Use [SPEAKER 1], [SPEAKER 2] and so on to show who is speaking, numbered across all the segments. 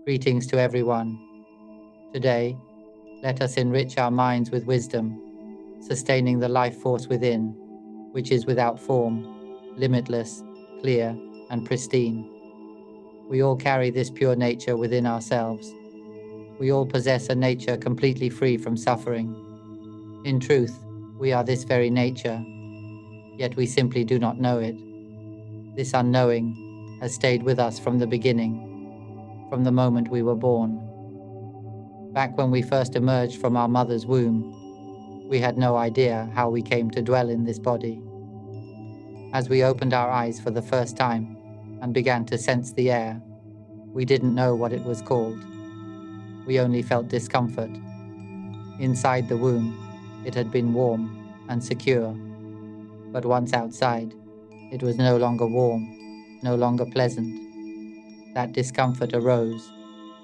[SPEAKER 1] Greetings to everyone. Today, let us enrich our minds with wisdom, sustaining the life force within, which is without form, limitless, clear, and pristine. We all carry this pure nature within ourselves. We all possess a nature completely free from suffering. In truth, we are this very nature, yet we simply do not know it. This unknowing has stayed with us from the beginning, from the moment we were born. Back when we first emerged from our mother's womb, we had no idea how we came to dwell in this body. As we opened our eyes for the first time and began to sense the air, we didn't know what it was called. We only felt discomfort. Inside the womb, it had been warm and secure, but once outside, it was no longer warm, no longer pleasant. That discomfort arose,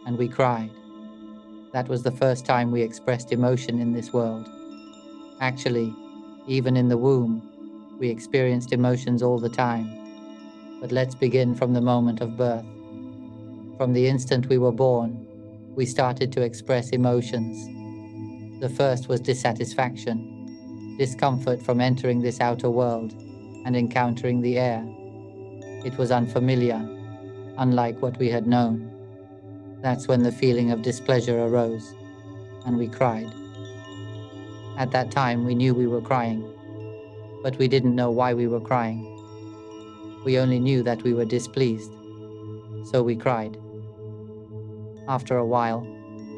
[SPEAKER 1] and we cried. That was the first time we expressed emotion in this world. Actually, even in the womb, we experienced emotions all the time. But let's begin from the moment of birth. From the instant we were born, we started to express emotions. The first was dissatisfaction, discomfort from entering this outer world and encountering the air. It was unfamiliar, unlike what we had known. That's when the feeling of displeasure arose, and we cried. At that time, we knew we were crying, but we didn't know why we were crying. We only knew that we were displeased, so we cried. After a while,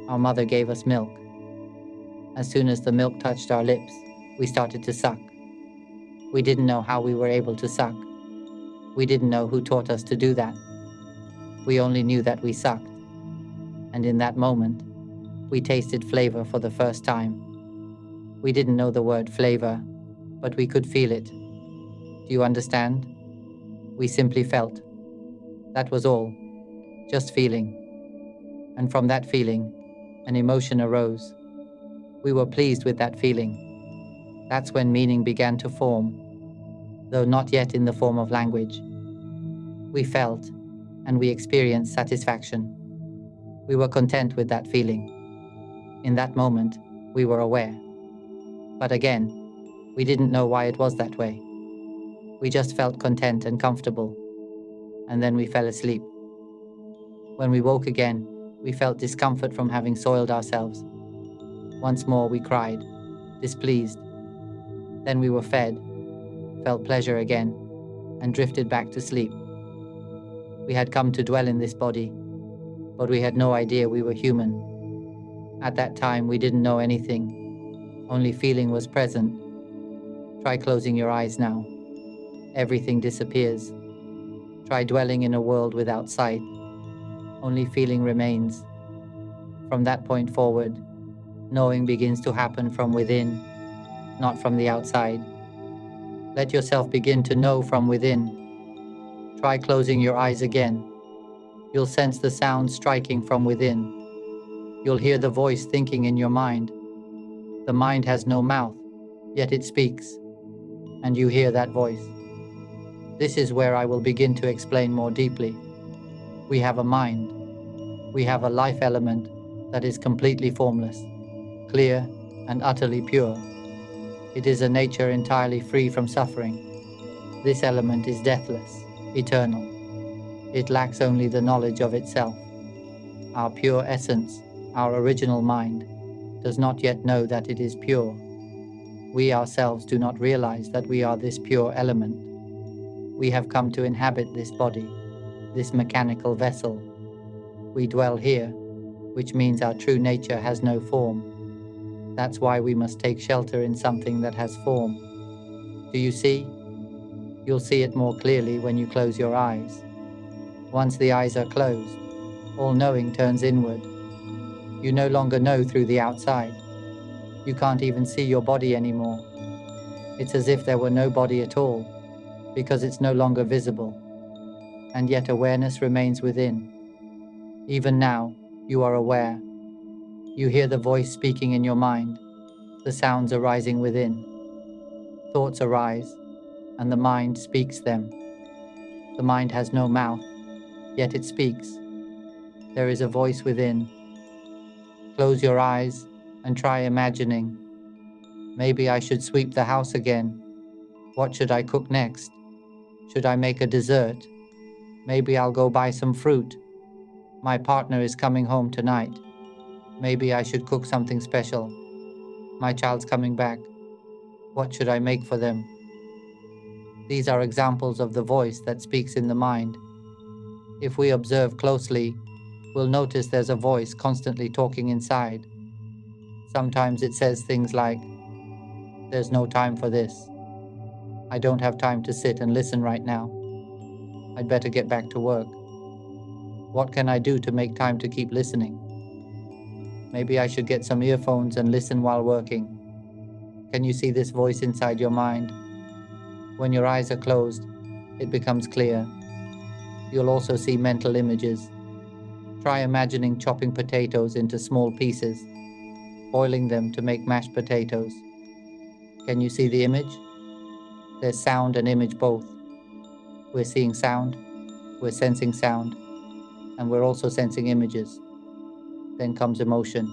[SPEAKER 1] our mother gave us milk. As soon as the milk touched our lips, we started to suck. We didn't know how we were able to suck. We didn't know who taught us to do that. We only knew that we sucked. And in that moment, we tasted flavor for the first time. We didn't know the word flavor, but we could feel it. Do you understand? We simply felt. That was all. Just feeling. And from that feeling, an emotion arose. We were pleased with that feeling. That's when meaning began to form, though not yet in the form of language. We felt, and we experienced satisfaction. We were content with that feeling. In that moment, we were aware. But again, we didn't know why it was that way. We just felt content and comfortable, and then we fell asleep. When we woke again, we felt discomfort from having soiled ourselves. Once more we cried, displeased. Then we were fed, felt pleasure again, and drifted back to sleep. We had come to dwell in this body, but we had no idea we were human. At that time, we didn't know anything. Only feeling was present. Try closing your eyes now. Everything disappears. Try dwelling in a world without sight. Only feeling remains. From that point forward, knowing begins to happen from within, not from the outside. Let yourself begin to know from within. Try closing your eyes again. You'll sense the sound striking from within. You'll hear the voice thinking in your mind. The mind has no mouth, yet it speaks, and you hear that voice. This is where I will begin to explain more deeply. We have a mind. We have a life element that is completely formless, clear, and utterly pure. It is a nature entirely free from suffering. This element is deathless, eternal. It lacks only the knowledge of itself. Our pure essence, our original mind, does not yet know that it is pure. We ourselves do not realize that we are this pure element. We have come to inhabit this body, this mechanical vessel. We dwell here, which means our true nature has no form. That's why we must take shelter in something that has form. Do you see? You'll see it more clearly when you close your eyes. Once the eyes are closed, all knowing turns inward. You no longer know through the outside. You can't even see your body anymore. It's as if there were no body at all, because it's no longer visible. And yet awareness remains within. Even now, you are aware. You hear the voice speaking in your mind, the sounds arising within. Thoughts arise, and the mind speaks them. The mind has no mouth, yet it speaks. There is a voice within. Close your eyes and try imagining. Maybe I should sweep the house again. What should I cook next? Should I make a dessert? Maybe I'll go buy some fruit. My partner is coming home tonight. Maybe I should cook something special. My child's coming back. What should I make for them? These are examples of the voice that speaks in the mind. If we observe closely, we'll notice there's a voice constantly talking inside. Sometimes it says things like, "There's no time for this. I don't have time to sit and listen right now. I'd better get back to work. What can I do to make time to keep listening? Maybe I should get some earphones and listen while working." Can you see this voice inside your mind? When your eyes are closed, it becomes clear. You'll also see mental images. Try imagining chopping potatoes into small pieces, boiling them to make mashed potatoes. Can you see the image? There's sound and image both. We're seeing sound, we're sensing sound, and we're also sensing images. Then comes emotion.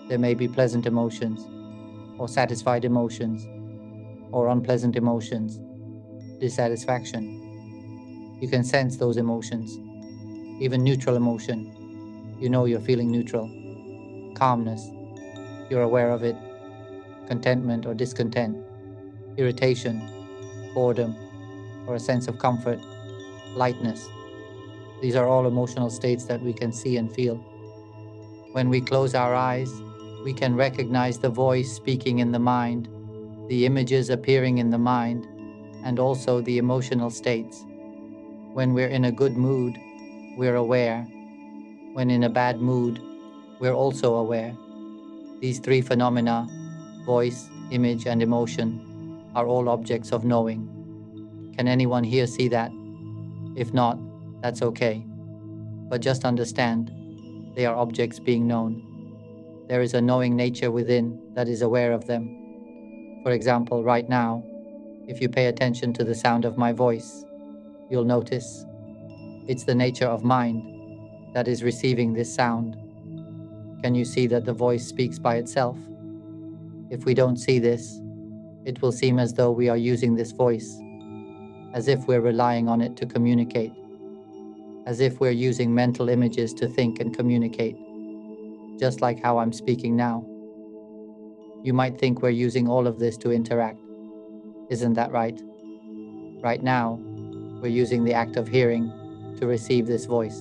[SPEAKER 1] There may be pleasant emotions, or satisfied emotions, or unpleasant emotions, dissatisfaction. You can sense those emotions. Even neutral emotion, you know you're feeling neutral. Calmness, you're aware of it. Contentment or discontent, irritation, boredom, or a sense of comfort, lightness. These are all emotional states that we can see and feel. When we close our eyes, we can recognize the voice speaking in the mind, the images appearing in the mind, and also the emotional states. When we're in a good mood, we're aware. When in a bad mood, we're also aware. These three phenomena, voice, image, and emotion, are all objects of knowing. Can anyone here see that? If not, that's okay. But just understand, they are objects being known. There is a knowing nature within that is aware of them. For example, right now, if you pay attention to the sound of my voice, you'll notice it's the nature of mind that is receiving this sound. Can you see that the voice speaks by itself? If we don't see this, it will seem as though we are using this voice, as if we're relying on it to communicate, as if we're using mental images to think and communicate, just like how I'm speaking now. You might think we're using all of this to interact. Isn't that right? Right now, we're using the act of hearing to receive this voice.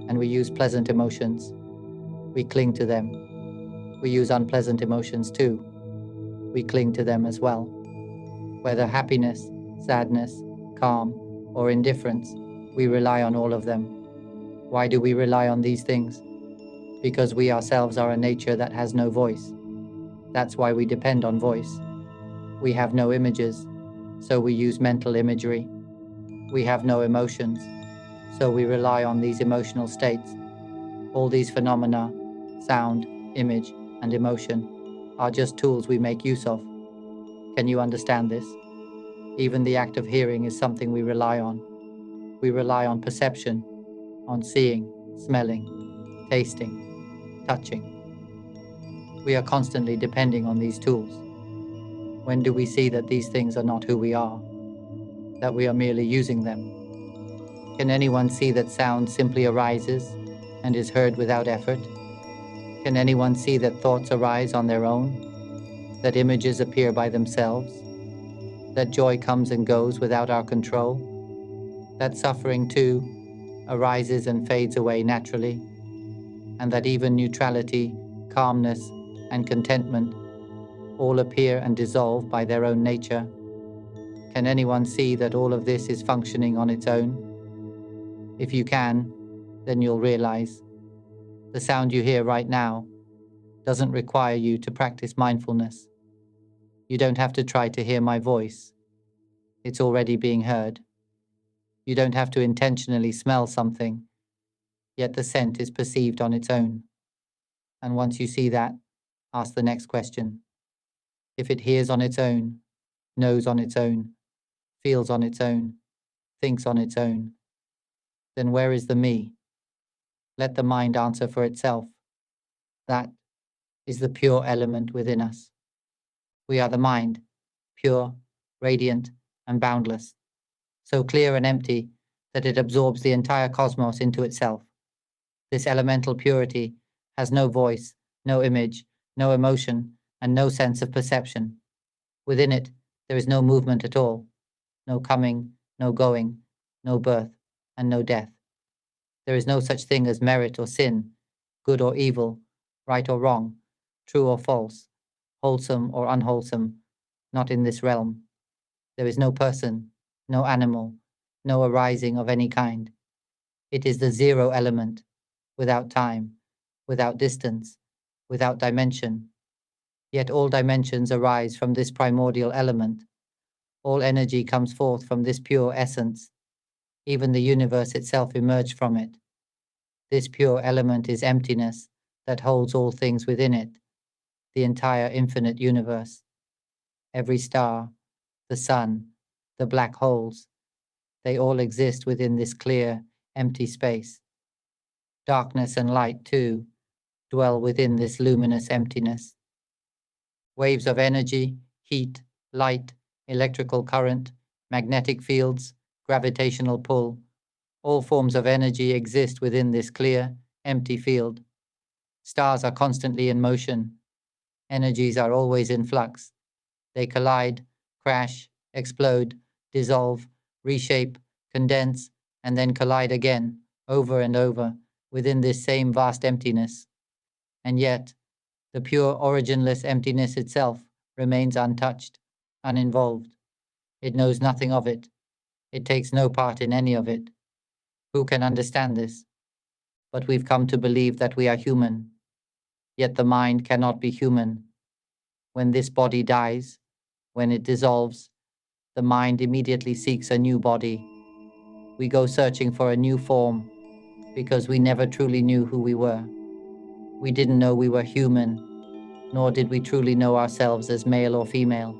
[SPEAKER 1] And we use pleasant emotions. We cling to them. We use unpleasant emotions too. We cling to them as well. Whether happiness, sadness, calm, or indifference, we rely on all of them. Why do we rely on these things? Because we ourselves are a nature that has no voice. That's why we depend on voice. We have no images, so we use mental imagery. We have no emotions, so we rely on these emotional states. All these phenomena, sound, image, and emotion, are just tools we make use of. Can you understand this? Even the act of hearing is something we rely on. We rely on perception, on seeing, smelling, tasting, touching. We are constantly depending on these tools. When do we see that these things are not who we are, that we are merely using them? Can anyone see that sound simply arises and is heard without effort? Can anyone see that thoughts arise on their own, that images appear by themselves, that joy comes and goes without our control, that suffering too arises and fades away naturally, and that even neutrality, calmness, and contentment all appear and dissolve by their own nature? Can anyone see that all of this is functioning on its own? If you can, then you'll realize the sound you hear right now doesn't require you to practice mindfulness. You don't have to try to hear my voice. It's already being heard. You don't have to intentionally smell something, yet the scent is perceived on its own. And once you see that, ask the next question. If it hears on its own, knows on its own, feels on its own, thinks on its own, then where is the me? Let the mind answer for itself. That is the pure element within us. We are the mind, pure, radiant, and boundless, so clear and empty that it absorbs the entire cosmos into itself. This elemental purity has no voice, no image, no emotion, and no sense of perception. Within it, there is no movement at all, no coming, no going, no birth, and no death. There is no such thing as merit or sin, good or evil, right or wrong, true or false, wholesome or unwholesome, not in this realm. There is no person, no animal, no arising of any kind. It is the zero element, without time, without distance, without dimension. Yet all dimensions arise from this primordial element. All energy comes forth from this pure essence. Even the universe itself emerged from it. This pure element is emptiness that holds all things within it, the entire infinite universe. Every star, the sun, the black holes, they all exist within this clear, empty space. Darkness and light, too, dwell within this luminous emptiness. Waves of energy, heat, light, electrical current, magnetic fields, gravitational pull, all forms of energy exist within this clear, empty field. Stars are constantly in motion. Energies are always in flux. They collide, crash, explode, dissolve, reshape, condense, and then collide again, over and over, within this same vast emptiness. And yet, the pure originless emptiness itself remains untouched, uninvolved. It knows nothing of it. It takes no part in any of it. Who can understand this? But we've come to believe that we are human. Yet the mind cannot be human. When this body dies, when it dissolves, the mind immediately seeks a new body. We go searching for a new form because we never truly knew who we were. We didn't know we were human, nor did we truly know ourselves as male or female.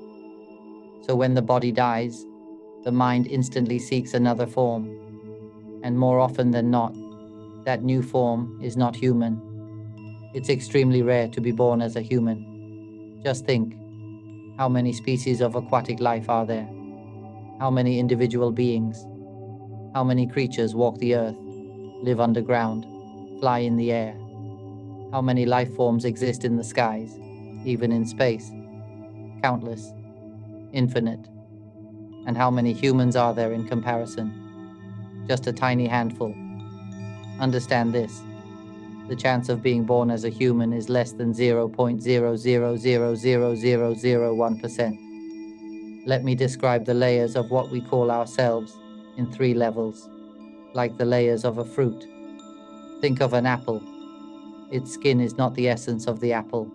[SPEAKER 1] So when the body dies, the mind instantly seeks another form. And more often than not, that new form is not human. It's extremely rare to be born as a human. Just think, how many species of aquatic life are there? How many individual beings? How many creatures walk the earth, live underground, fly in the air? How many life forms exist in the skies, even in space? Countless, infinite. And how many humans are there in comparison? Just a tiny handful. Understand this. The chance of being born as a human is less than 0.000000001%. Let me describe the layers of what we call ourselves in 3 levels, like the layers of a fruit. Think of an apple. Its skin is not the essence of the apple.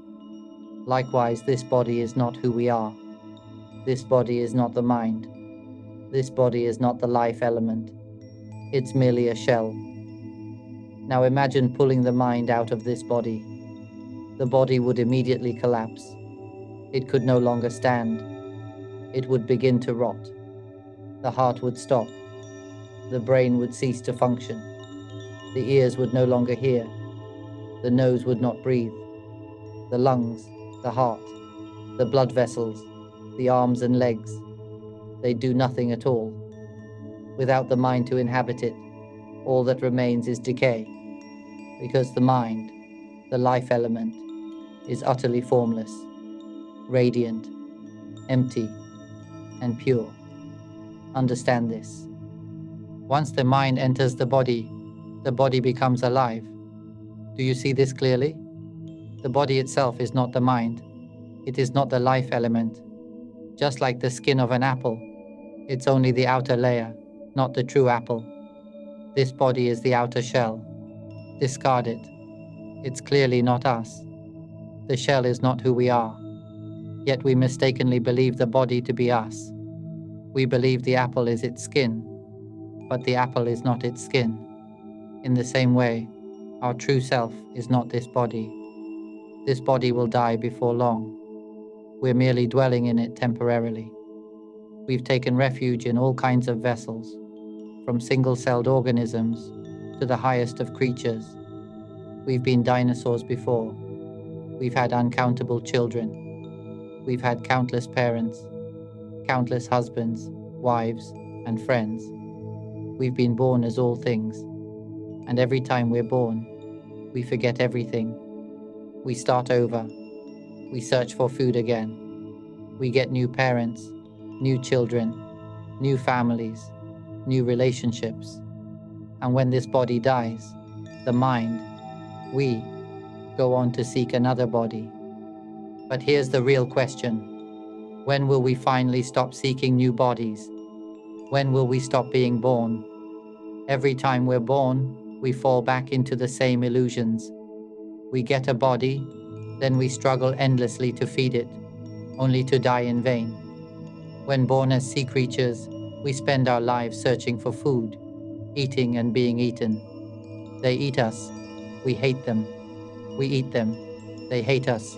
[SPEAKER 1] Likewise, this body is not who we are. This body is not the mind. This body is not the life element. It's merely a shell. Now imagine pulling the mind out of this body. The body would immediately collapse. It could no longer stand. It would begin to rot. The heart would stop. The brain would cease to function. The ears would no longer hear. The nose would not breathe. The lungs, the heart, the blood vessels, the arms and legs, they do nothing at all. Without the mind to inhabit it, all that remains is decay, because the mind, the life element, is utterly formless, radiant, empty, and pure. Understand this. Once the mind enters the body becomes alive. Do you see this clearly? The body itself is not the mind. It is not the life element. Just like the skin of an apple, it's only the outer layer, not the true apple. This body is the outer shell. Discard it. It's clearly not us. The shell is not who we are. Yet we mistakenly believe the body to be us. We believe the apple is its skin, but the apple is not its skin. In the same way, our true self is not this body. This body will die before long. We're merely dwelling in it temporarily. We've taken refuge in all kinds of vessels, from single-celled organisms to the highest of creatures. We've been dinosaurs before. We've had uncountable children. We've had countless parents, countless husbands, wives, and friends. We've been born as all things, and every time we're born, we forget everything. We start over. We search for food again. We get new parents, new children, new families, new relationships. And when this body dies, the mind, we, go on to seek another body. But here's the real question. When will we finally stop seeking new bodies? When will we stop being born? Every time we're born, we fall back into the same illusions. We get a body, then we struggle endlessly to feed it, only to die in vain. When born as sea creatures, we spend our lives searching for food, eating and being eaten. They eat us. We hate them. We eat them. They hate us.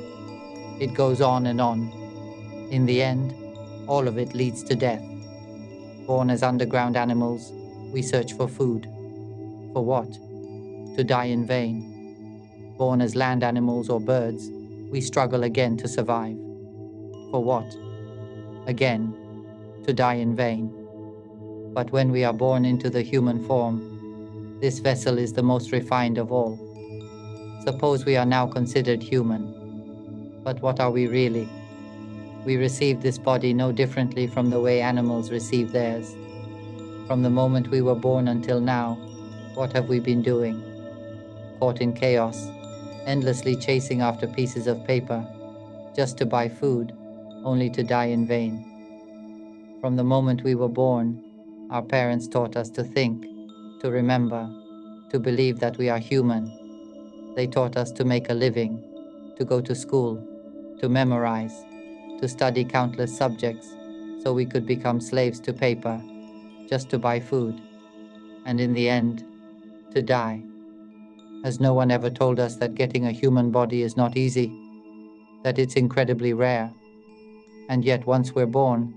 [SPEAKER 1] It goes on and on. In the end, all of it leads to death. Born as underground animals, we search for food. For what? To die in vain. Born as land animals or birds, we struggle again to survive. For what? Again, to die in vain. But when we are born into the human form, this vessel is the most refined of all. Suppose we are now considered human. But what are we really? We receive this body no differently from the way animals receive theirs. From the moment we were born until now, what have we been doing? Caught in chaos, endlessly chasing after pieces of paper, just to buy food, only to die in vain. From the moment we were born, our parents taught us to think, to remember, to believe that we are human. They taught us to make a living, to go to school, to memorize, to study countless subjects, so we could become slaves to paper, just to buy food, and in the end, to die. Has no one ever told us that getting a human body is not easy, that it's incredibly rare? And yet once we're born,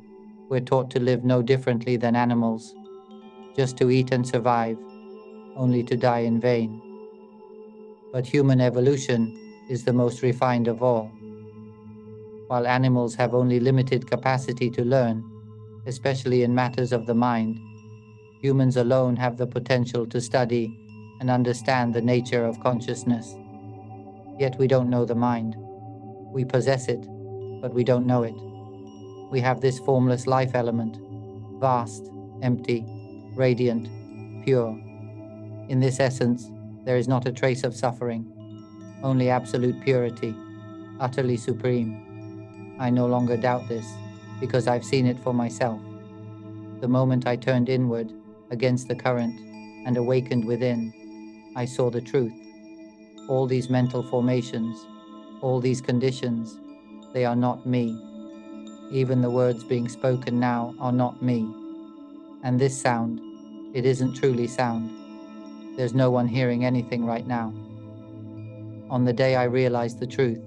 [SPEAKER 1] we're taught to live no differently than animals, just to eat and survive, only to die in vain. But human evolution is the most refined of all. While animals have only limited capacity to learn, especially in matters of the mind, humans alone have the potential to study and understand the nature of consciousness. Yet we don't know the mind. We possess it, but we don't know it. We have this formless life element, vast, empty, radiant, pure. In this essence, there is not a trace of suffering, only absolute purity, utterly supreme. I no longer doubt this, because I've seen it for myself. The moment I turned inward, against the current, and awakened within, I saw the truth. All these mental formations, all these conditions, they are not me. Even the words being spoken now are not me. And this sound, it isn't truly sound. There's no one hearing anything right now. On the day I realized the truth,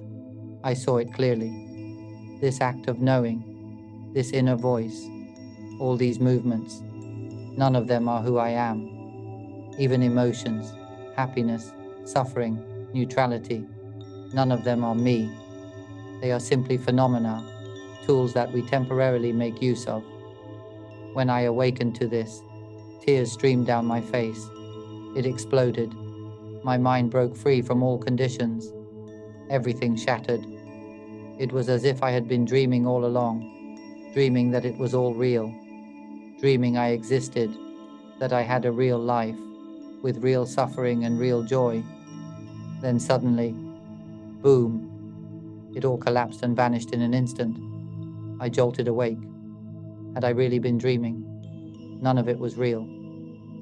[SPEAKER 1] I saw it clearly. This act of knowing, this inner voice, all these movements, none of them are who I am. Even emotions, happiness, suffering, neutrality, none of them are me. They are simply phenomena, tools that we temporarily make use of. When I awakened to this, tears streamed down my face. It exploded. My mind broke free from all conditions. Everything shattered. It was as if I had been dreaming all along, dreaming that it was all real, dreaming I existed, that I had a real life, with real suffering and real joy. Then suddenly, boom, it all collapsed and vanished in an instant. I jolted awake. Had I really been dreaming? None of it was real.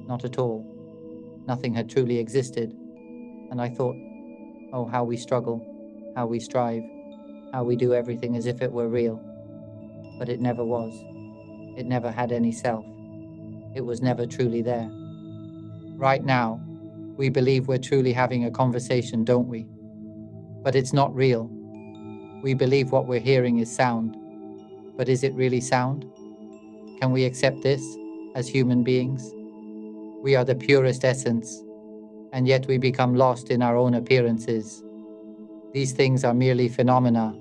[SPEAKER 1] Not at all. Nothing had truly existed. And I thought, oh, how we struggle, how we strive, how we do everything as if it were real. But it never was. It never had any self. It was never truly there. Right now, we believe we're truly having a conversation, don't we? But it's not real. We believe what we're hearing is sound. But is it really sound? Can we accept this as human beings? We are the purest essence. and yet we become lost in our own appearances. These things are merely phenomena,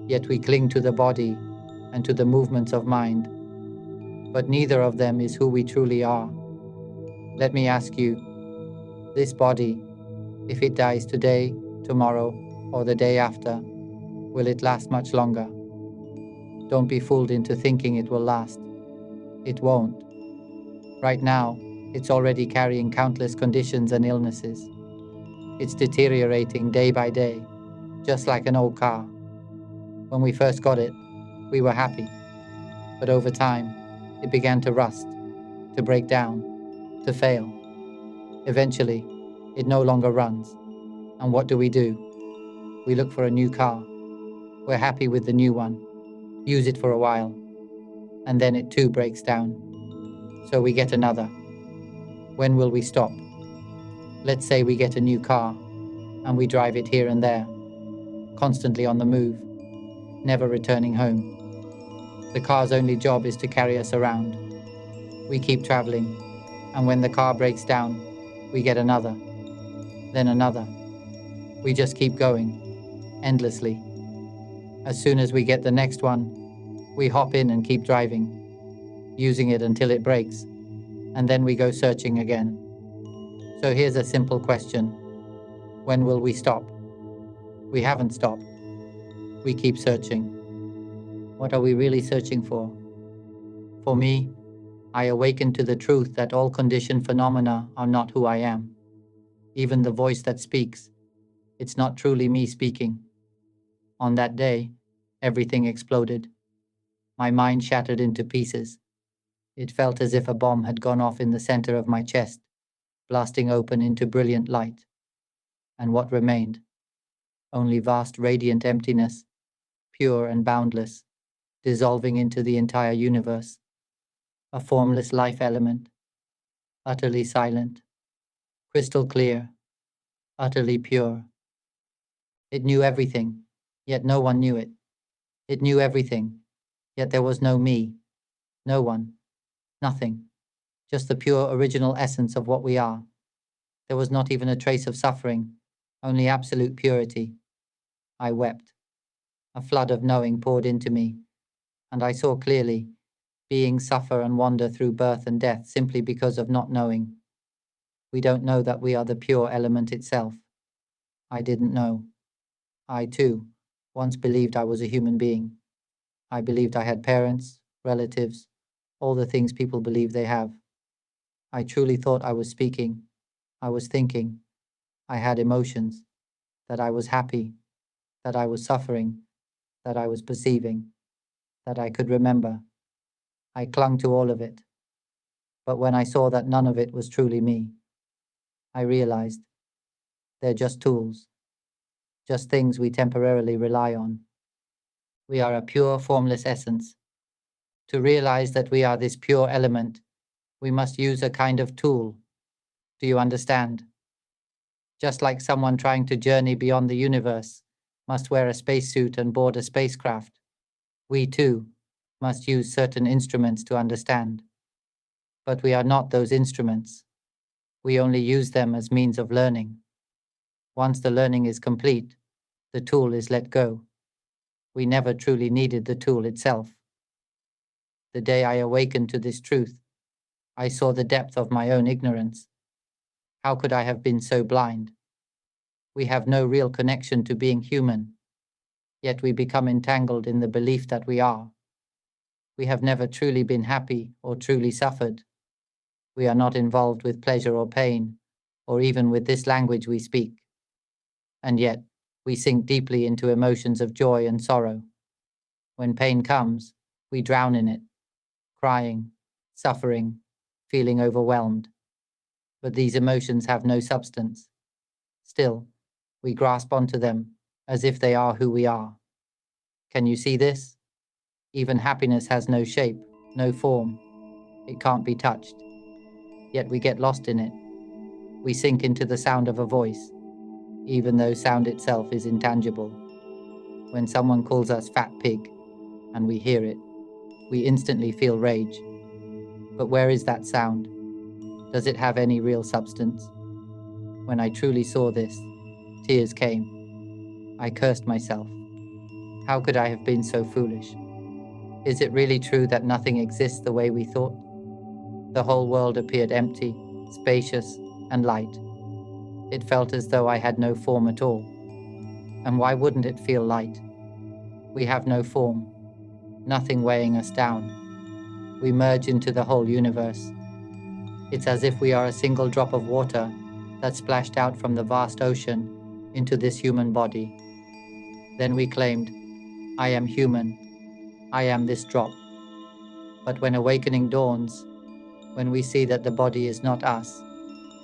[SPEAKER 1] yet we cling to the body and to the movements of mind. But neither of them is who we truly are. Let me ask you, this body, if it dies today, tomorrow, or the day after, will it last much longer? Don't be fooled into thinking it will last. It won't. Right now, it's already carrying countless conditions and illnesses. It's deteriorating day by day, just like an old car. When we first got it, we were happy. But over time, it began to rust, to break down, to fail. Eventually, it no longer runs. And what do? We look for a new car. We're happy with the new one, use it for a while, and then it too breaks down. So we get another. When will we stop? Let's say we get a new car, and we drive it here and there, constantly on the move, never returning home. The car's only job is to carry us around. We keep traveling, and when the car breaks down, we get another, then another. We just keep going, endlessly. As soon as we get the next one, we hop in and keep driving, using it until it breaks, and then we go searching again. So here's a simple question. When will we stop? We haven't stopped. We keep searching. What are we really searching for? For me, I awakened to the truth that all conditioned phenomena are not who I am. Even the voice that speaks, it's not truly me speaking. On that day, everything exploded. My mind shattered into pieces. It felt as if a bomb had gone off in the center of my chest, blasting open into brilliant light. And what remained? Only vast radiant emptiness, pure and boundless, dissolving into the entire universe. A formless life element, utterly silent, crystal clear, utterly pure. It knew everything, yet no one knew it. It knew everything, yet there was no me, no one, nothing, just the pure original essence of what we are. There was not even a trace of suffering, only absolute purity. I wept. A flood of knowing poured into me, and I saw clearly beings suffer and wander through birth and death simply because of not knowing. We don't know that we are the pure element itself. I didn't know. I, too, once believed I was a human being. I believed I had parents, relatives, all the things people believe they have. I truly thought I was speaking, I was thinking, I had emotions, that I was happy, that I was suffering, that I was perceiving, that I could remember. I clung to all of it. But when I saw that none of it was truly me, I realized they're just tools, just things we temporarily rely on. We are a pure, formless essence. To realize that we are this pure element, we must use a kind of tool. Do you understand? Just like someone trying to journey beyond the universe must wear a spacesuit and board a spacecraft, we too must use certain instruments to understand. But we are not those instruments. We only use them as means of learning. Once the learning is complete, the tool is let go. We never truly needed the tool itself. The day I awakened to this truth, I saw the depth of my own ignorance. How could I have been so blind? We have no real connection to being human, yet we become entangled in the belief that we are. We have never truly been happy or truly suffered. We are not involved with pleasure or pain, or even with this language we speak. And yet, we sink deeply into emotions of joy and sorrow. When pain comes, we drown in it, crying, suffering, feeling overwhelmed. But these emotions have no substance. Still, we grasp onto them as if they are who we are. Can you see this? Even happiness has no shape, no form. It can't be touched. Yet we get lost in it. We sink into the sound of a voice, even though sound itself is intangible. When someone calls us fat pig, and we hear it, we instantly feel rage. But where is that sound? Does it have any real substance? When I truly saw this, tears came. I cursed myself. How could I have been so foolish? Is it really true that nothing exists the way we thought? The whole world appeared empty, spacious, and light. It felt as though I had no form at all. And why wouldn't it feel light? We have no form, nothing weighing us down. We merge into the whole universe. It's as if we are a single drop of water that splashed out from the vast ocean into this human body. Then we claimed, I am human, I am this drop. But when awakening dawns, when we see that the body is not us,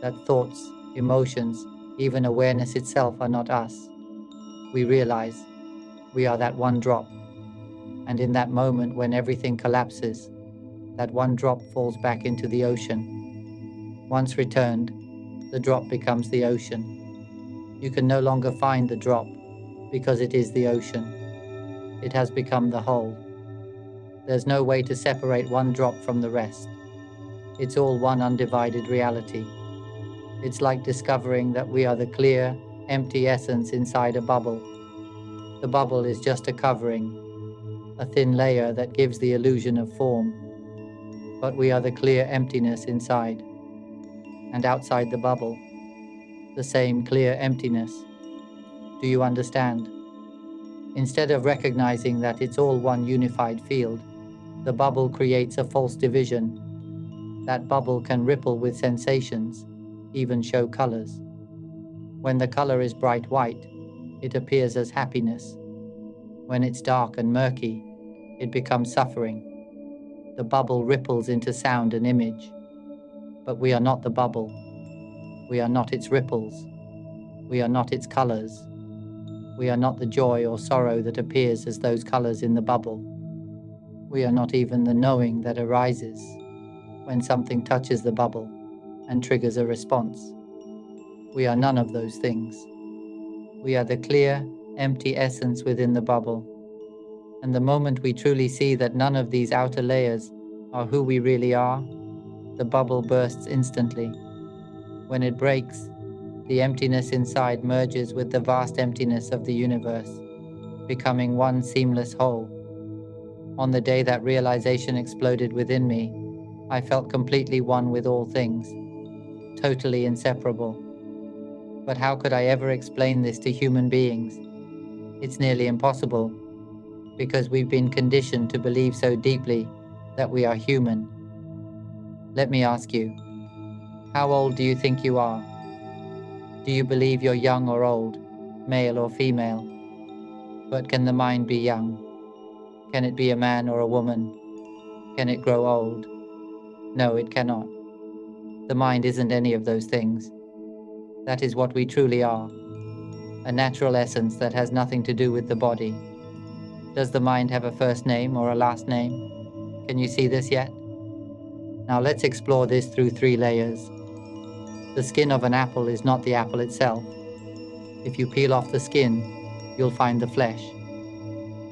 [SPEAKER 1] that thoughts, emotions, even awareness itself are not us, we realize we are that one drop. And in that moment when everything collapses, that one drop falls back into the ocean. Once returned, the drop becomes the ocean. You can no longer find the drop because it is the ocean. It has become the whole. There's no way to separate one drop from the rest. It's all one undivided reality. It's like discovering that we are the clear, empty essence inside a bubble. The bubble is just a covering, a thin layer that gives the illusion of form. But we are the clear emptiness inside. And outside the bubble, the same clear emptiness. Do you understand? Instead of recognizing that it's all one unified field, the bubble creates a false division. That bubble can ripple with sensations, even show colors. When the color is bright white, it appears as happiness. When it's dark and murky, it becomes suffering. The bubble ripples into sound and image. But we are not the bubble. We are not its ripples. We are not its colors. We are not the joy or sorrow that appears as those colors in the bubble. We are not even the knowing that arises when something touches the bubble and triggers a response. We are none of those things. We are the clear, empty essence within the bubble. And the moment we truly see that none of these outer layers are who we really are, the bubble bursts instantly. When it breaks, the emptiness inside merges with the vast emptiness of the universe, becoming one seamless whole. On the day that realization exploded within me, I felt completely one with all things, totally inseparable. But how could I ever explain this to human beings? It's nearly impossible, because we've been conditioned to believe so deeply that we are human. Let me ask you, how old do you think you are? Do you believe you're young or old, male or female? But can the mind be young? Can it be a man or a woman? Can it grow old? No, it cannot. The mind isn't any of those things. That is what we truly are, a natural essence that has nothing to do with the body. Does the mind have a first name or a last name? Can you see this yet? Now let's explore this through 3 layers. The skin of an apple is not the apple itself. If you peel off the skin, you'll find the flesh.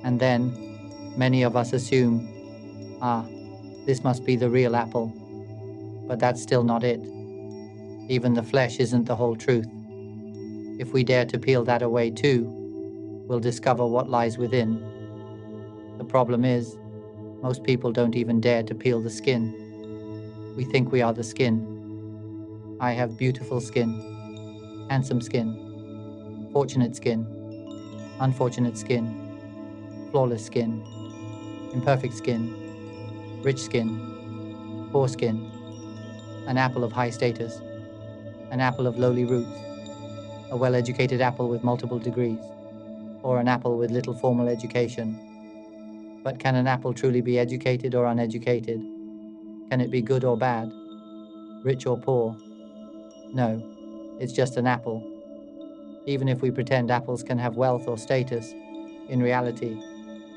[SPEAKER 1] And then, many of us assume, this must be the real apple. But that's still not it. Even the flesh isn't the whole truth. If we dare to peel that away too, we'll discover what lies within. The problem is, most people don't even dare to peel the skin. We think we are the skin. I have beautiful skin, handsome skin, fortunate skin, unfortunate skin, flawless skin, imperfect skin, rich skin, poor skin, an apple of high status, an apple of lowly roots, a well-educated apple with multiple degrees, or an apple with little formal education. But can an apple truly be educated or uneducated? Can it be good or bad? Rich or poor? No, it's just an apple. Even if we pretend apples can have wealth or status, in reality,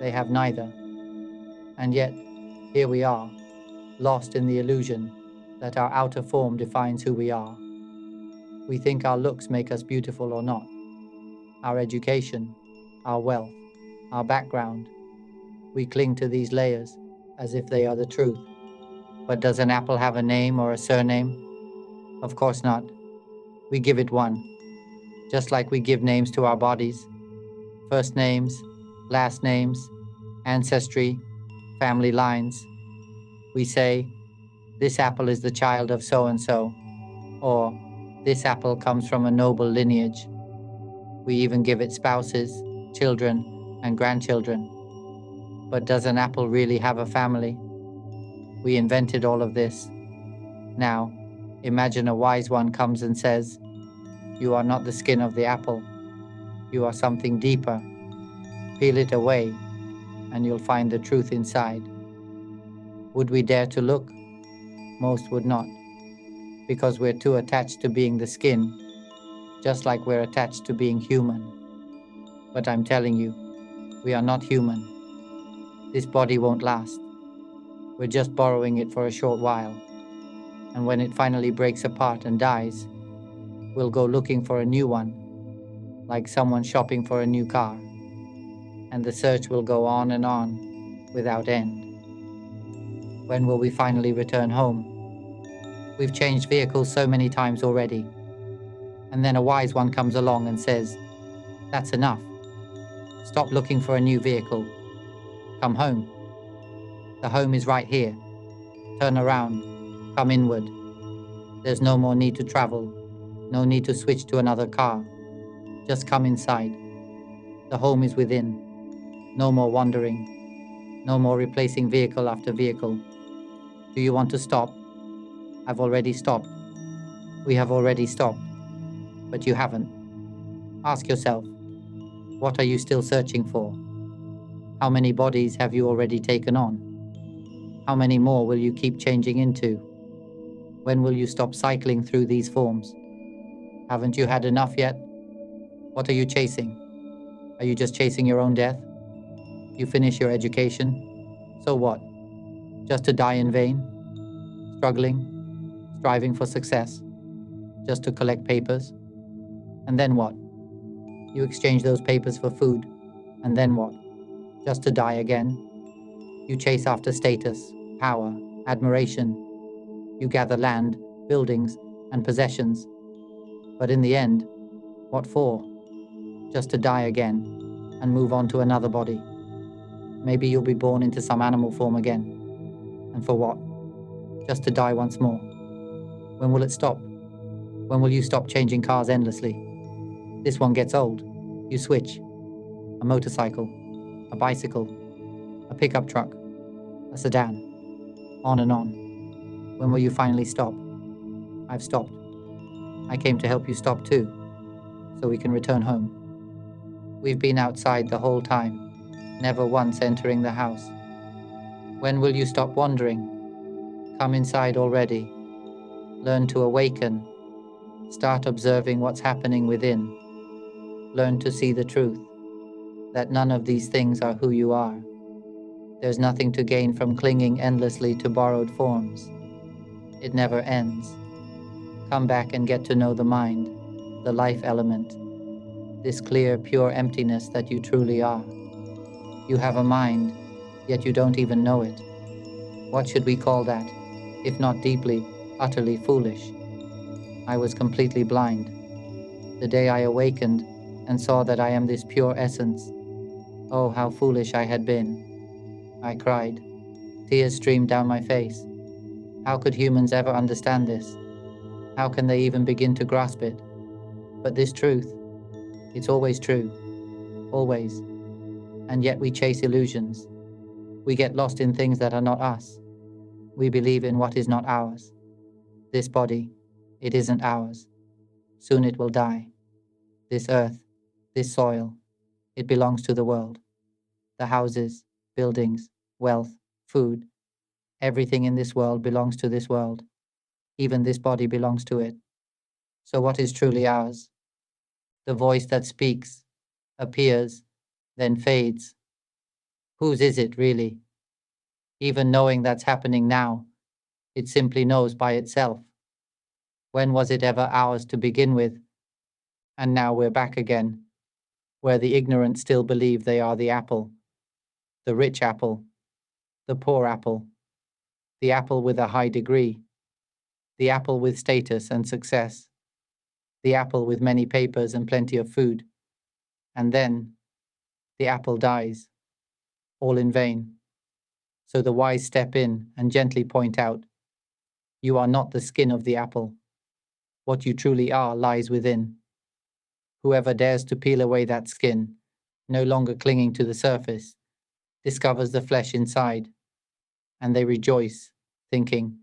[SPEAKER 1] they have neither. And yet, here we are, lost in the illusion that our outer form defines who we are. We think our looks make us beautiful or not. Our education, our wealth, our background. We cling to these layers as if they are the truth. But does an apple have a name or a surname? Of course not. We give it one, just like we give names to our bodies: first names, last names, ancestry, family lines. We say, this apple is the child of so and so, or this apple comes from a noble lineage. We even give it spouses, children, and grandchildren. But does an apple really have a family? We invented all of this. Now, imagine a wise one comes and says, you are not the skin of the apple. You are something deeper. Peel it away, and you'll find the truth inside. Would we dare to look? Most would not, because we're too attached to being the skin, just like we're attached to being human. But I'm telling you, we are not human. This body won't last. We're just borrowing it for a short while. And when it finally breaks apart and dies, we'll go looking for a new one, like someone shopping for a new car. And the search will go on without end. When will we finally return home? We've changed vehicles so many times already. And then a wise one comes along and says, that's enough. Stop looking for a new vehicle. Come home. The home is right here. Turn around. Come inward. There's no more need to travel. No need to switch to another car. Just come inside. The home is within. No more wandering. No more replacing vehicle after vehicle. Do you want to stop? I've already stopped. We have already stopped. But you haven't. Ask yourself, what are you still searching for? How many bodies have you already taken on? How many more will you keep changing into? When will you stop cycling through these forms? Haven't you had enough yet? What are you chasing? Are you just chasing your own death? You finish your education? So what? Just to die in vain? Struggling? Striving for success? Just to collect papers? And then what? You exchange those papers for food. And then what? Just to die again? You chase after status, power, admiration. You gather land, buildings, and possessions. But in the end, what for? Just to die again and move on to another body. Maybe you'll be born into some animal form again. And for what? Just to die once more. When will it stop? When will you stop changing cars endlessly? This one gets old. You switch. A motorcycle, a bicycle, a pickup truck, a sedan, on and on. When will you finally stop? I've stopped. I came to help you stop too, so we can return home. We've been outside the whole time, never once entering the house. When will you stop wandering? Come inside already. Learn to awaken. Start observing what's happening within. Learn to see the truth, that none of these things are who you are. There's nothing to gain from clinging endlessly to borrowed forms. It never ends. Come back and get to know the mind, the life element, this clear, pure emptiness that you truly are. You have a mind, yet you don't even know it. What should we call that, if not deeply, utterly foolish? I was completely blind. The day I awakened and saw that I am this pure essence. Oh, how foolish I had been. I cried. Tears streamed down my face. How could humans ever understand this? How can they even begin to grasp it? But this truth, it's always true. Always. And yet we chase illusions. We get lost in things that are not us. We believe in what is not ours. This body, it isn't ours. Soon it will die. This earth, this soil, it belongs to the world. The houses, buildings, wealth, food, everything in this world belongs to this world. Even this body belongs to it. So what is truly ours? The voice that speaks, appears, then fades. Whose is it really? Even knowing that's happening now, it simply knows by itself. When was it ever ours to begin with? And now we're back again, where the ignorant still believe they are the apple, the rich apple, the poor apple, the apple with a high degree, the apple with status and success. the apple with many papers and plenty of food. And then the apple dies, all in vain. So the wise step in and gently point out, you are not the skin of the apple. What you truly are lies within. Whoever dares to peel away that skin, no longer clinging to the surface, discovers the flesh inside, and they rejoice, thinking,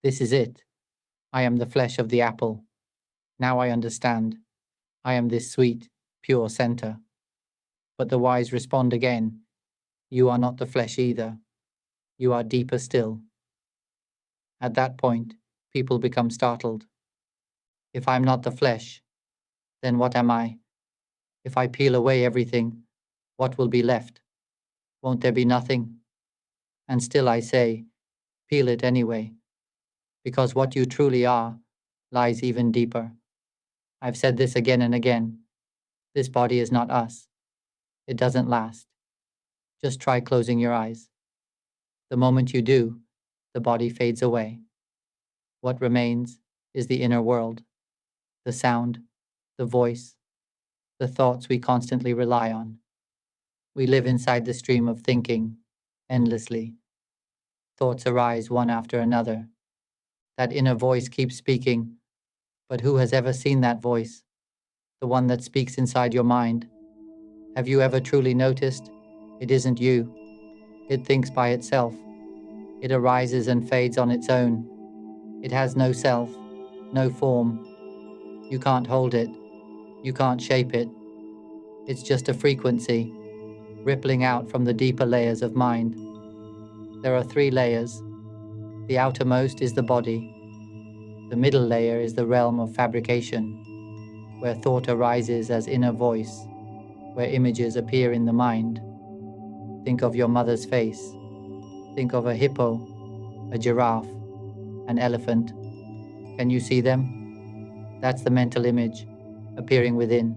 [SPEAKER 1] this is it. I am the flesh of the apple. Now I understand. I am this sweet, pure center. But the wise respond again, you are not the flesh either. You are deeper still. At that point, people become startled. If I'm not the flesh, then what am I? If I peel away everything, what will be left? Won't there be nothing? And still I say, peel it anyway, because what you truly are lies even deeper. I've said this again and again. This body is not us. It doesn't last. Just try closing your eyes. The moment you do, the body fades away. What remains is the inner world, the sound, the voice, the thoughts we constantly rely on. We live inside the stream of thinking, endlessly. Thoughts arise one after another. That inner voice keeps speaking, but who has ever seen that voice? The one that speaks inside your mind. Have you ever truly noticed? It isn't you. It thinks by itself. It arises and fades on its own. It has no self, no form. You can't hold it. You can't shape it. It's just a frequency, rippling out from the deeper layers of mind. There are 3 layers. The outermost is the body. The middle layer is the realm of fabrication, where thought arises as inner voice, where images appear in the mind. Think of your mother's face. Think of a hippo, a giraffe, an elephant. Can you see them? That's the mental image, appearing within.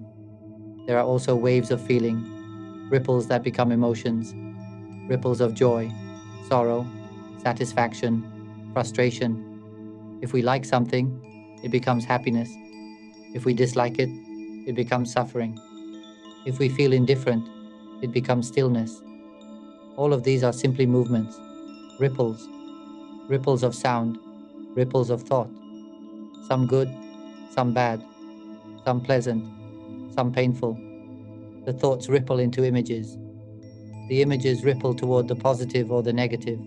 [SPEAKER 1] There are also waves of feeling, ripples that become emotions, ripples of joy, sorrow, satisfaction, frustration. If we like something, it becomes happiness. If we dislike it, it becomes suffering. If we feel indifferent, it becomes stillness. All of these are simply movements, ripples, ripples of sound, ripples of thought. Some good, some bad, some pleasant, some painful. The thoughts ripple into images. The images ripple toward the positive or the negative.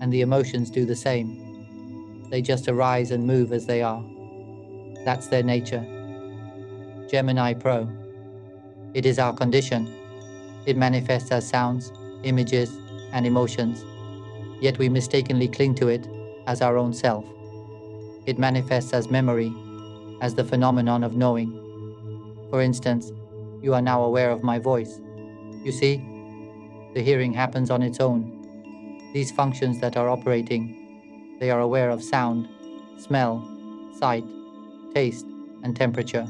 [SPEAKER 1] And the emotions do the same. They just arise and move as they are. That's their nature. Gemini Pro. It is our condition. It manifests as sounds, images, and emotions. Yet we mistakenly cling to it as our own self. It manifests as memory, as the phenomenon of knowing. For instance, you are now aware of my voice. You see, the hearing happens on its own. These functions that are operating, they are aware of sound, smell, sight, taste, and temperature.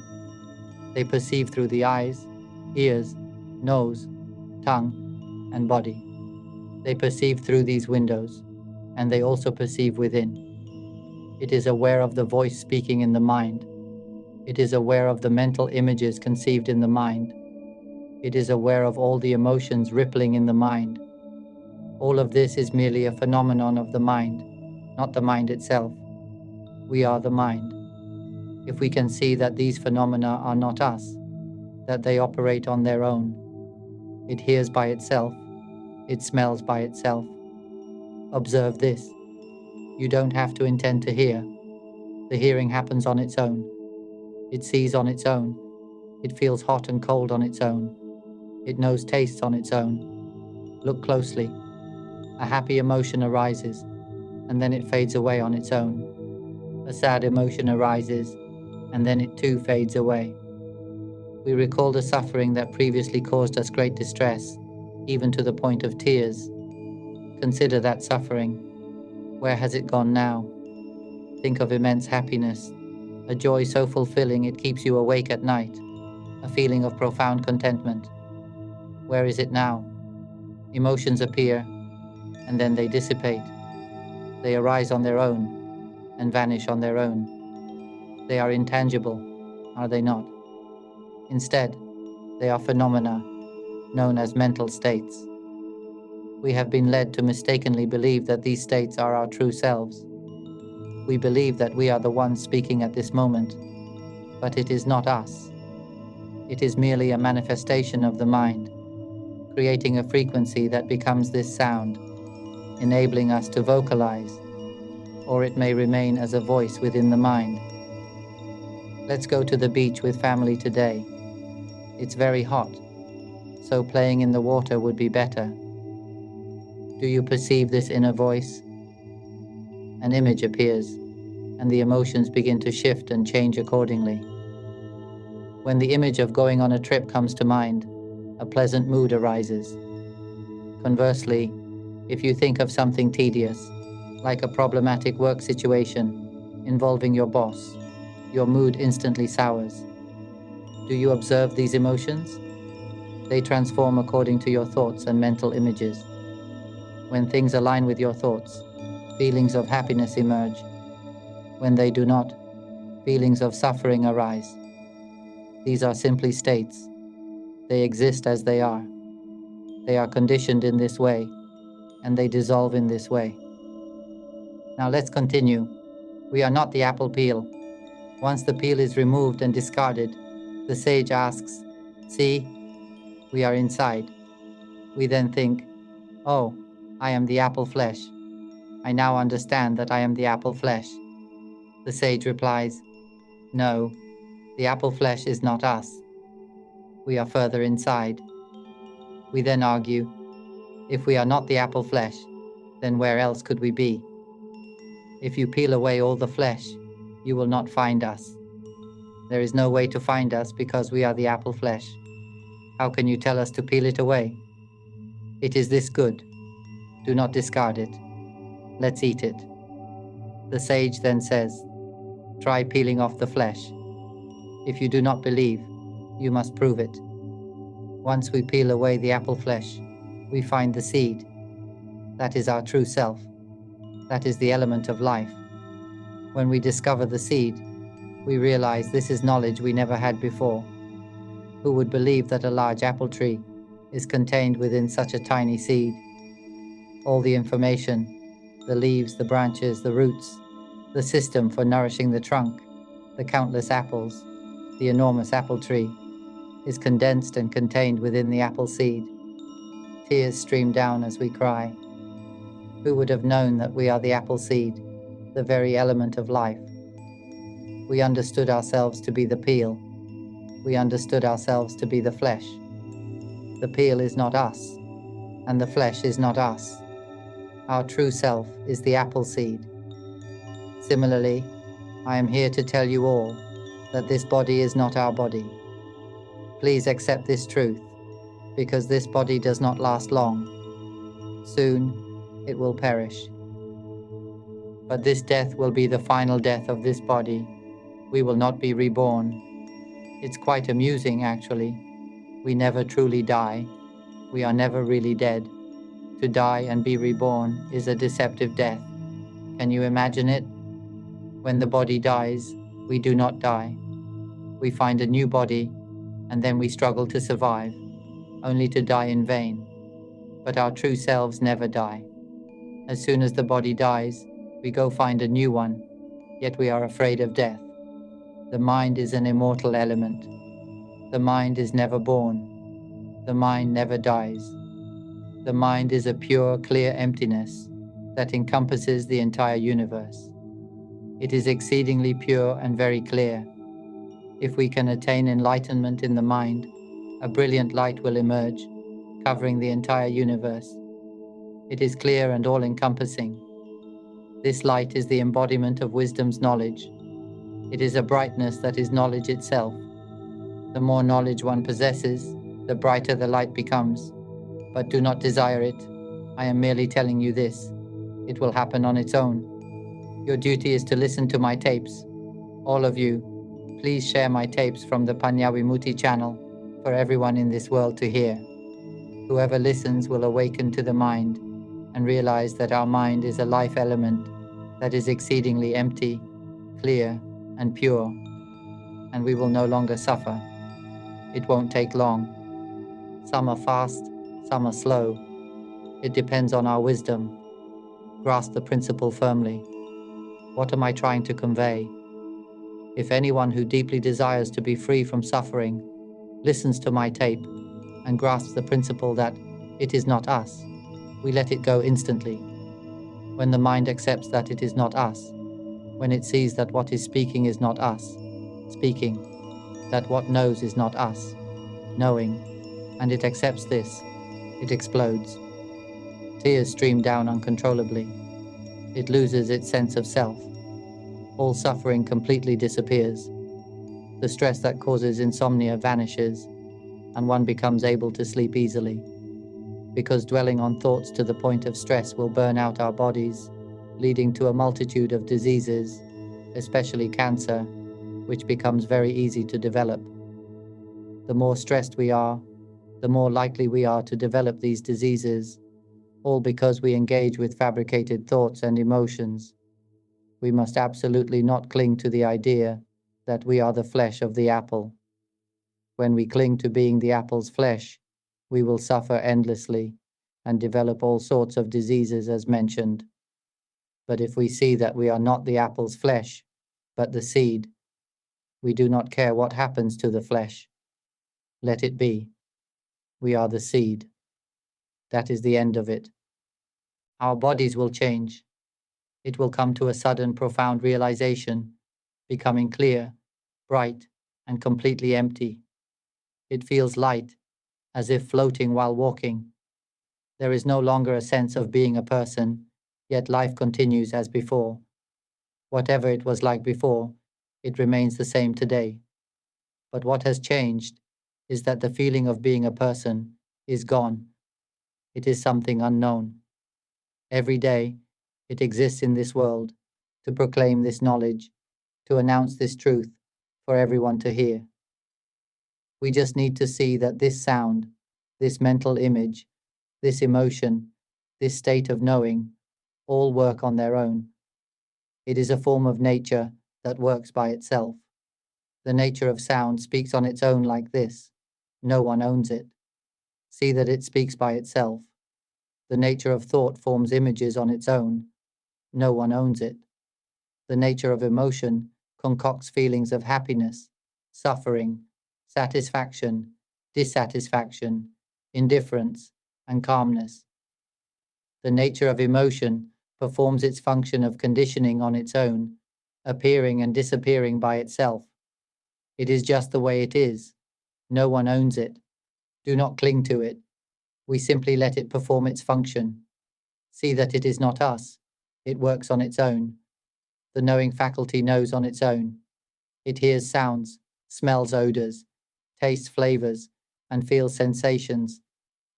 [SPEAKER 1] They perceive through the eyes, ears, nose, tongue, and body. They perceive through these windows, and they also perceive within. It is aware of the voice speaking in the mind. It is aware of the mental images conceived in the mind. It is aware of all the emotions rippling in the mind. All of this is merely a phenomenon of the mind, not the mind itself. We are the mind. If we can see that these phenomena are not us, that they operate on their own, it hears by itself, it smells by itself. Observe this. You don't have to intend to hear. The hearing happens on its own. It sees on its own. It feels hot and cold on its own. It knows tastes on its own. Look closely. A happy emotion arises, and then it fades away on its own. A sad emotion arises, and then it too fades away. We recall the suffering that previously caused us great distress, even to the point of tears. Consider that suffering. Where has it gone now? Think of immense happiness, a joy so fulfilling it keeps you awake at night, a feeling of profound contentment. Where is it now? Emotions appear, and then they dissipate. They arise on their own, and vanish on their own. They are intangible, are they not? Instead, they are phenomena known as mental states. We have been led to mistakenly believe that these states are our true selves. We believe that we are the ones speaking at this moment, but it is not us. It is merely a manifestation of the mind, creating a frequency that becomes this sound, enabling us to vocalize, or it may remain as a voice within the mind. Let's go to the beach with family today. It's very hot, so playing in the water would be better. Do you perceive this inner voice? An image appears, and the emotions begin to shift and change accordingly. When the image of going on a trip comes to mind, a pleasant mood arises. Conversely, if you think of something tedious, like a problematic work situation involving your boss, your mood instantly sours. Do you observe these emotions? They transform according to your thoughts and mental images. When things align with your thoughts, feelings of happiness emerge. When they do not, feelings of suffering arise. These are simply states. They exist as they are. They are conditioned in this way, and they dissolve in this way. Now let's continue. We are not the apple peel. Once the peel is removed and discarded, the sage asks, "See, we are inside." We then think, "Oh, I am the apple flesh. I now understand that I am the apple flesh." The sage replies, "No, the apple flesh is not us. We are further inside." We then argue, if we are not the apple flesh, then where else could we be? If you peel away all the flesh, you will not find us. There is no way to find us because we are the apple flesh. How can you tell us to peel it away? It is this good. Do not discard it. Let's eat it. The sage then says, try peeling off the flesh. If you do not believe, you must prove it. Once we peel away the apple flesh, we find the seed. That is our true self. That is the element of life. When we discover the seed, we realize this is knowledge we never had before. Who would believe that a large apple tree is contained within such a tiny seed? All the information, the leaves, the branches, the roots, the system for nourishing the trunk, the countless apples, the enormous apple tree, is condensed and contained within the apple seed. Tears stream down as we cry. Who would have known that we are the apple seed, the very element of life? We understood ourselves to be the peel. We understood ourselves to be the flesh. The peel is not us, and the flesh is not us. Our true self is the apple seed. Similarly, I am here to tell you all that this body is not our body. Please accept this truth, because this body does not last long. Soon, it will perish. But this death will be the final death of this body. We will not be reborn. It's quite amusing, actually. We never truly die. We are never really dead. To die and be reborn is a deceptive death. Can you imagine it? When the body dies, we do not die. We find a new body, and then we struggle to survive, only to die in vain. But our true selves never die. As soon as the body dies, we go find a new one, yet we are afraid of death. The mind is an immortal element. The mind is never born. The mind never dies. The mind is a pure, clear emptiness that encompasses the entire universe. It is exceedingly pure and very clear. If we can attain enlightenment in the mind, a brilliant light will emerge, covering the entire universe. It is clear and all-encompassing. This light is the embodiment of wisdom's knowledge. It is a brightness that is knowledge itself. The more knowledge one possesses, the brighter the light becomes. But do not desire it. I am merely telling you this. It will happen on its own. Your duty is to listen to my tapes. All of you, please share my tapes from the Panyawimutti channel for everyone in this world to hear. Whoever listens will awaken to the mind and realize that our mind is a life element that is exceedingly empty, clear, and pure. and we will no longer suffer. It won't take long. Some are fast, some are slow. It depends on our wisdom. Grasp the principle firmly. What am I trying to convey? If anyone who deeply desires to be free from suffering listens to my tape and grasps the principle that it is not us, we let it go instantly. When the mind accepts that it is not us, when it sees that what is speaking is not us speaking, that what knows is not us knowing, and it accepts this, it explodes. Tears stream down uncontrollably. It loses its sense of self. All suffering completely disappears. The stress that causes insomnia vanishes, and one becomes able to sleep easily. Because dwelling on thoughts to the point of stress will burn out our bodies, leading to a multitude of diseases, especially cancer, which becomes very easy to develop. The more stressed we are, the more likely we are to develop these diseases, all because we engage with fabricated thoughts and emotions. We must absolutely not cling to the idea that we are the flesh of the apple. When we cling to being the apple's flesh, we will suffer endlessly and develop all sorts of diseases as mentioned. But if we see that we are not the apple's flesh, but the seed, we do not care what happens to the flesh. Let it be. We are the seed. That is the end of it. Our bodies will change. It will come to a sudden, profound realization, becoming clear, bright, and completely empty. It feels light, as if floating while walking. There is no longer a sense of being a person, yet life continues as before. Whatever it was like before, it remains the same today. But what has changed is that the feeling of being a person is gone. It is something unknown. Every day, it exists in this world to proclaim this knowledge, to announce this truth for everyone to hear. We just need to see that this sound, this mental image, this emotion, this state of knowing, all work on their own. It is a form of nature that works by itself. The nature of sound speaks on its own like this. No one owns it. See that it speaks by itself. The nature of thought forms images on its own. No one owns it. The nature of emotion concocts feelings of happiness, suffering, satisfaction, dissatisfaction, indifference, and calmness. The nature of emotion performs its function of conditioning on its own, appearing and disappearing by itself. It is just the way it is. No one owns it. Do not cling to it. We simply let it perform its function. See that it is not us. It works on its own. The knowing faculty knows on its own. It hears sounds, smells odors, tastes flavors, and feels sensations.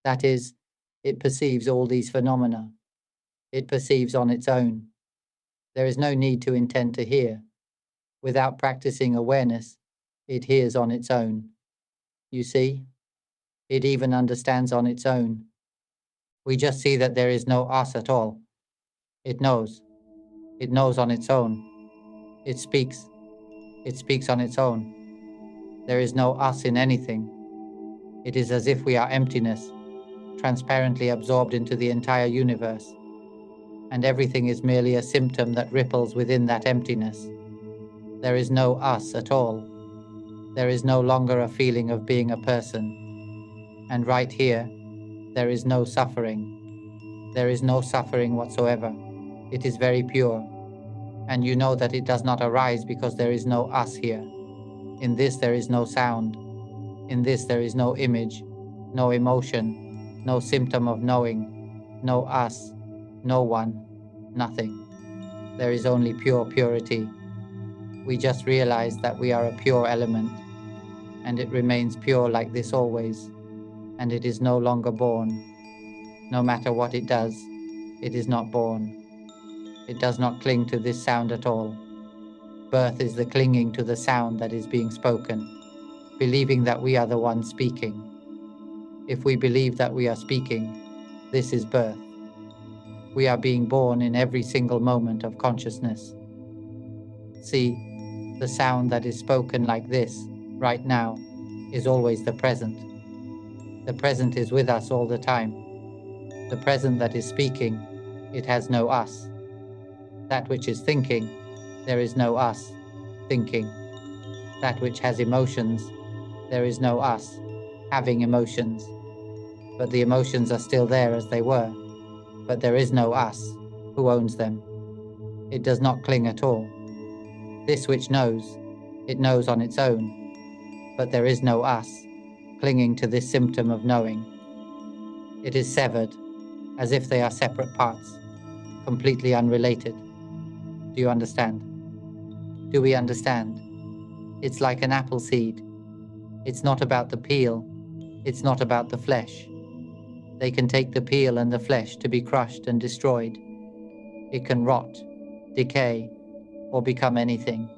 [SPEAKER 1] That is, it perceives all these phenomena. It perceives on its own. There is no need to intend to hear. Without practicing awareness, it hears on its own. You see, it even understands on its own. We just see that there is no us at all. It knows. It knows on its own. It speaks. It speaks on its own. There is no us in anything. It is as if we are emptiness, transparently absorbed into the entire universe, and everything is merely a symptom that ripples within that emptiness. There is no us at all. There is no longer a feeling of being a person. And right here, there is no suffering. There is no suffering whatsoever. It is very pure. And you know that it does not arise because there is no us here. In this there is no sound. In this there is no image, no emotion, no symptom of knowing, no us, no one, nothing. There is only pure purity. We just realize that we are a pure element, and it remains pure like this always, and it is no longer born. No matter what it does, it is not born. It does not cling to this sound at all. Birth is the clinging to the sound that is being spoken, believing that we are the ones speaking. If we believe that we are speaking, this is birth. We are being born in every single moment of consciousness. See, The sound that is spoken like this, right now, is always the present. The present is with us all the time. The present that is speaking, it has no us. That which is thinking, there is no us, thinking. That which has emotions, there is no us, having emotions. But the emotions are still there as they were. But there is no us, who owns them. It does not cling at all. This which knows, it knows on its own. But there is no us, clinging to this symptom of knowing. It is severed, as if they are separate parts, completely unrelated. Do you understand? Do we understand? It's like an apple seed. It's not about the peel. It's not about the flesh. They can take the peel and the flesh to be crushed and destroyed. It can rot, decay, or become anything.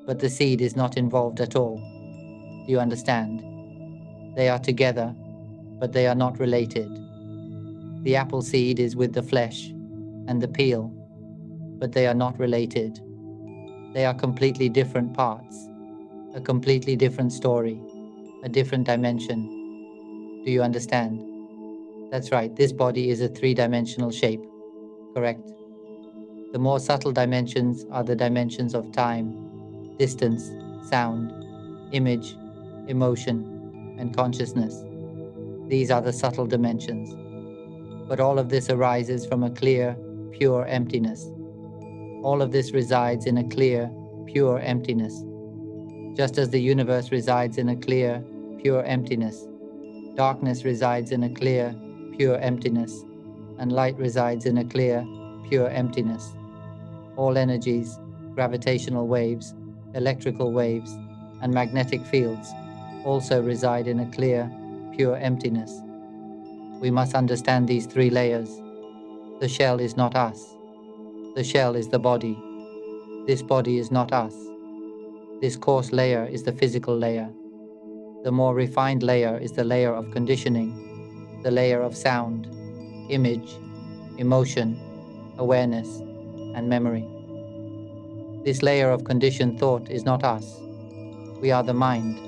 [SPEAKER 1] But the seed is not involved at all. Do you understand? They are together, but they are not related. The apple seed is with the flesh and the peel, but they are not related. They are completely different parts, a completely different story, a different dimension. Do you understand? That's right, this body is a three-dimensional shape, correct? The more subtle dimensions are the dimensions of time, distance, sound, image, emotion, and consciousness. These are the subtle dimensions. But all of this arises from a clear, pure emptiness. All of this resides in a clear, pure emptiness. Just as the universe resides in a clear, pure emptiness, darkness resides in a clear, pure emptiness, and light resides in a clear, pure emptiness. All energies, gravitational waves, electrical waves, and magnetic fields also reside in a clear, pure emptiness. We must understand these three layers. The shell is not us. The shell is the body. This body is not us. This coarse layer is the physical layer. The more refined layer is the layer of conditioning, the layer of sound, image, emotion, awareness, and memory. This layer of conditioned thought is not us. We are the mind.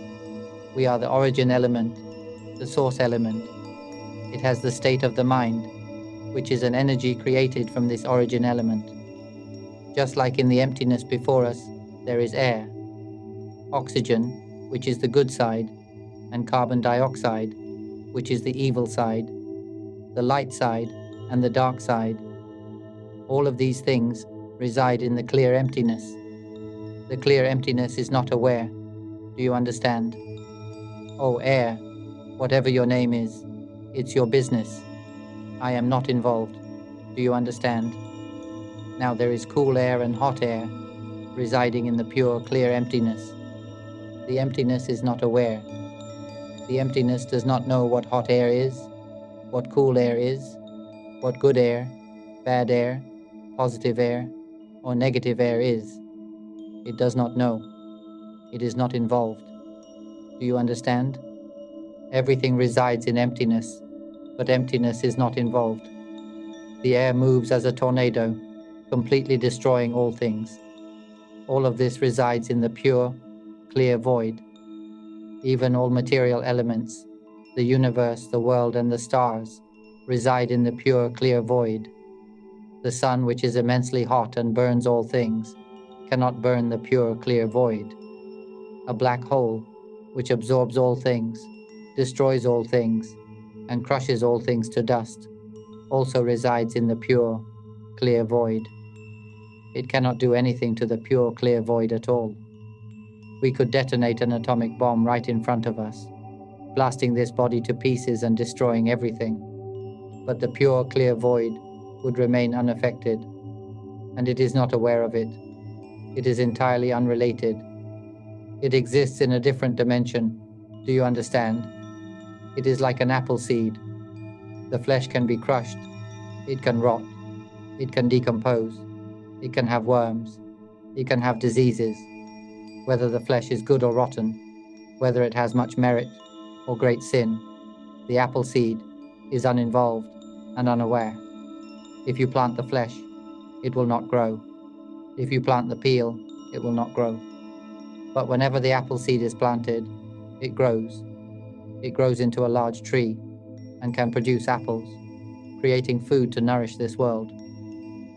[SPEAKER 1] We are the origin element, the source element. It has the state of the mind, which is an energy created from this origin element. Just like in the emptiness before us, there is air, oxygen, which is the good side, and carbon dioxide, which is the evil side, the light side, and the dark side. All of these things reside in the clear emptiness. The clear emptiness is not aware. Do you understand? Oh, air, whatever your name is, it's your business. I am not involved. Do you understand? Now there is cool air and hot air, residing in the pure, clear emptiness. The emptiness is not aware. The emptiness does not know what hot air is, what cool air is, what good air, bad air, positive air, or negative air is. It does not know. It is not involved. Do you understand? Everything resides in emptiness, but emptiness is not involved. The air moves as a tornado, completely destroying all things. All of this resides in the pure, clear void. Even all material elements, the universe, the world, and the stars, reside in the pure, clear void. The sun, which is immensely hot and burns all things, cannot burn the pure, clear void. A black hole, which absorbs all things, destroys all things, and crushes all things to dust, also resides in the pure, clear void. It cannot do anything to the pure, clear void at all. We could detonate an atomic bomb right in front of us, blasting this body to pieces and destroying everything. But the pure, clear void would remain unaffected, and it is not aware of it. It is entirely unrelated. It exists in a different dimension. Do you understand? It is like an apple seed. The flesh can be crushed. It can rot. It can decompose. It can have worms. It can have diseases. Whether the flesh is good or rotten, whether it has much merit or great sin, the apple seed is uninvolved and unaware. If you plant the flesh, it will not grow. If you plant the peel, it will not grow. But whenever the apple seed is planted, it grows. It grows into a large tree and can produce apples, creating food to nourish this world.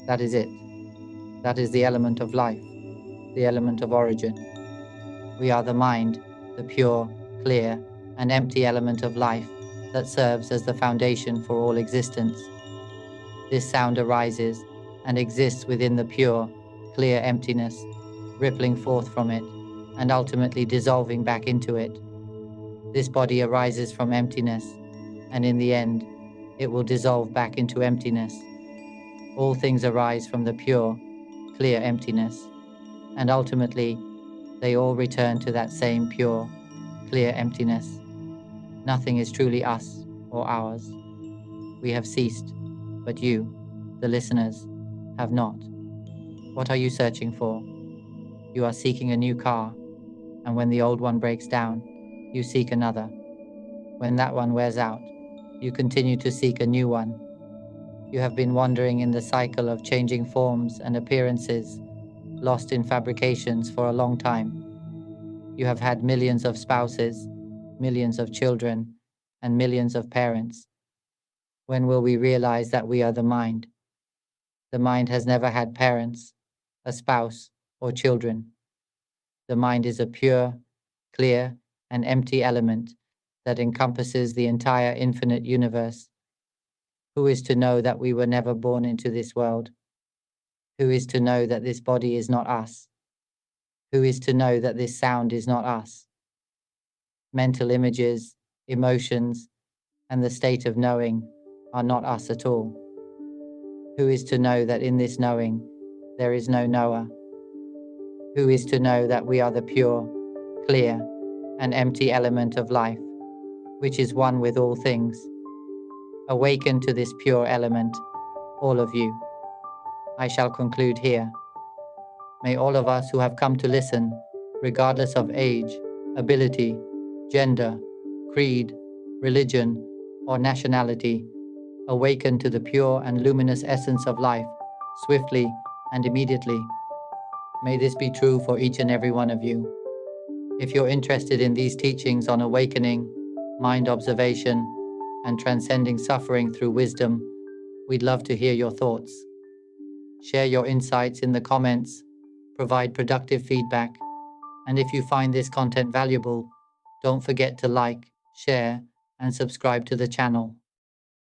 [SPEAKER 1] That is it. That is the element of life, the element of origin. We are the mind, the pure, clear, and empty element of life that serves as the foundation for all existence. This sound arises and exists within the pure, clear emptiness, rippling forth from it, and ultimately dissolving back into it. This body arises from emptiness, and in the end, it will dissolve back into emptiness. All things arise from the pure, clear emptiness, and ultimately, they all return to that same pure, clear emptiness. Nothing is truly us or ours. We have ceased, but you, the listeners, have not. What are you searching for? You are seeking a new car, and when the old one breaks down, you seek another. When that one wears out, you continue to seek a new one. You have been wandering in the cycle of changing forms and appearances, lost in fabrications for a long time. You have had millions of spouses, millions of children, and millions of parents. When will we realize that we are the mind? The mind has never had parents, a spouse, or children. The mind is a pure, clear, and empty element that encompasses the entire infinite universe. Who is to know that we were never born into this world? Who is to know that this body is not us? Who is to know that this sound is not us? Mental images, emotions, and the state of knowing are not us at all. Who is to know that in this knowing there is no knower? Who is to know that we are the pure, clear, and empty element of life, which is one with all things? Awaken to this pure element, all of you. I shall conclude here. May all of us who have come to listen, regardless of age, ability, gender, creed, religion, or nationality, awaken to the pure and luminous essence of life, swiftly and immediately. May this be true for each and every one of you. If you're interested in these teachings on awakening, mind observation, and transcending suffering through wisdom, we'd love to hear your thoughts. Share your insights in the comments, provide productive feedback, and if you find this content valuable, don't forget to like, share, and subscribe to the channel.